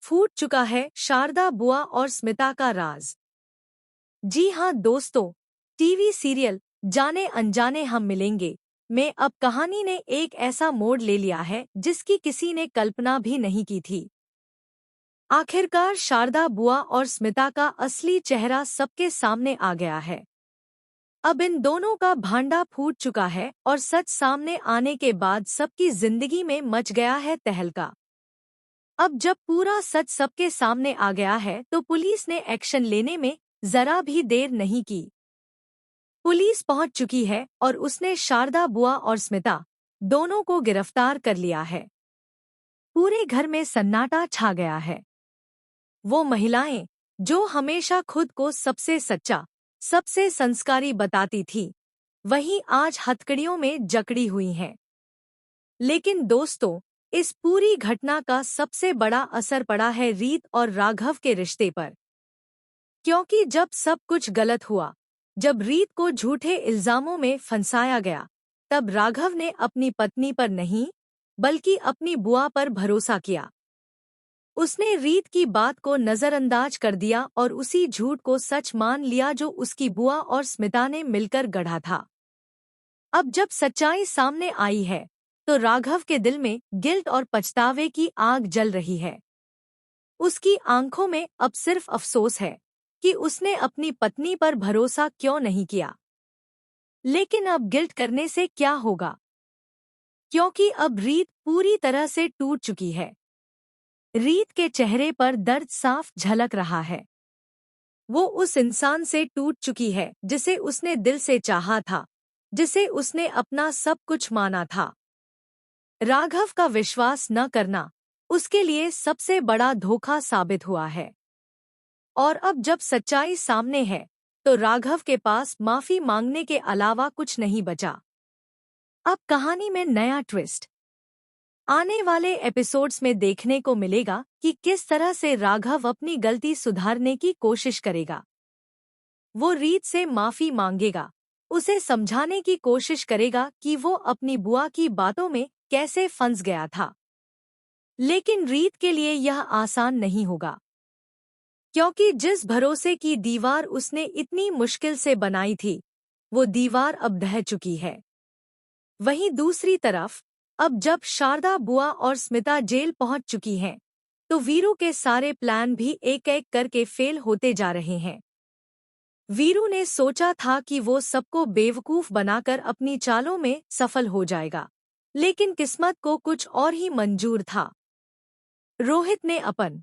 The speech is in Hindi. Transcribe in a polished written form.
फूट चुका है शारदा बुआ और स्मिता का राज। जी हाँ दोस्तों, टीवी सीरियल जाने अनजाने हम मिलेंगे में अब कहानी ने एक ऐसा मोड़ ले लिया है जिसकी किसी ने कल्पना भी नहीं की थी। आखिरकार शारदा बुआ और स्मिता का असली चेहरा सबके सामने आ गया है। अब इन दोनों का भांडा फूट चुका है और सच सामने आने के बाद सबकी जिंदगी में मच गया है तहलका। अब जब पूरा सच सबके सामने आ गया है तो पुलिस ने एक्शन लेने में जरा भी देर नहीं की। पुलिस पहुंच चुकी है और उसने शारदा बुआ और स्मिता दोनों को गिरफ्तार कर लिया है। पूरे घर में सन्नाटा छा गया है। वो महिलाएं जो हमेशा खुद को सबसे सच्चा, सबसे संस्कारी बताती थी, वहीं आज हथकड़ियों में जकड़ी हुई हैं। लेकिन दोस्तों, इस पूरी घटना का सबसे बड़ा असर पड़ा है रीत और राघव के रिश्ते पर। क्योंकि जब सब कुछ गलत हुआ, जब रीत को झूठे इल्जामों में फंसाया गया, तब राघव ने अपनी पत्नी पर नहीं, बल्कि अपनी बुआ पर भरोसा किया। उसने रीत की बात को नजरअंदाज कर दिया और उसी झूठ को सच मान लिया जो उसकी बुआ और स्मिता ने मिलकर गढ़ा था। अब जब सच्चाई सामने आई है, तो राघव के दिल में गिल्ट और पछतावे की आग जल रही है। उसकी आंखों में अब सिर्फ अफसोस है कि उसने अपनी पत्नी पर भरोसा क्यों नहीं किया। लेकिन अब गिल्ट करने से क्या होगा, क्योंकि अब रीत पूरी तरह से टूट चुकी है। रीत के चेहरे पर दर्द साफ झलक रहा है। वो उस इंसान से टूट चुकी है जिसे उसने दिल से चाहा था, जिसे उसने अपना सब कुछ माना था। राघव का विश्वास न करना उसके लिए सबसे बड़ा धोखा साबित हुआ है। और अब जब सच्चाई सामने है, तो राघव के पास माफी मांगने के अलावा कुछ नहीं बचा। अब कहानी में नया ट्विस्ट आने वाले एपिसोड्स में देखने को मिलेगा कि किस तरह से राघव अपनी गलती सुधारने की कोशिश करेगा। वो रीत से माफी मांगेगा, उसे समझाने की कोशिश करेगा कि वो अपनी बुआ की बातों में कैसे फंस गया था। लेकिन रीत के लिए यह आसान नहीं होगा, क्योंकि जिस भरोसे की दीवार उसने इतनी मुश्किल से बनाई थी, वो दीवार अब ढह चुकी है। वहीं दूसरी तरफ, अब जब शारदा बुआ और स्मिता जेल पहुंच चुकी हैं, तो वीरू के सारे प्लान भी एक एक करके फेल होते जा रहे हैं। वीरू ने सोचा था कि वो सबको बेवकूफ बनाकर अपनी चालों में सफल हो जाएगा, लेकिन किस्मत को कुछ और ही मंजूर था। रोहित ने अपन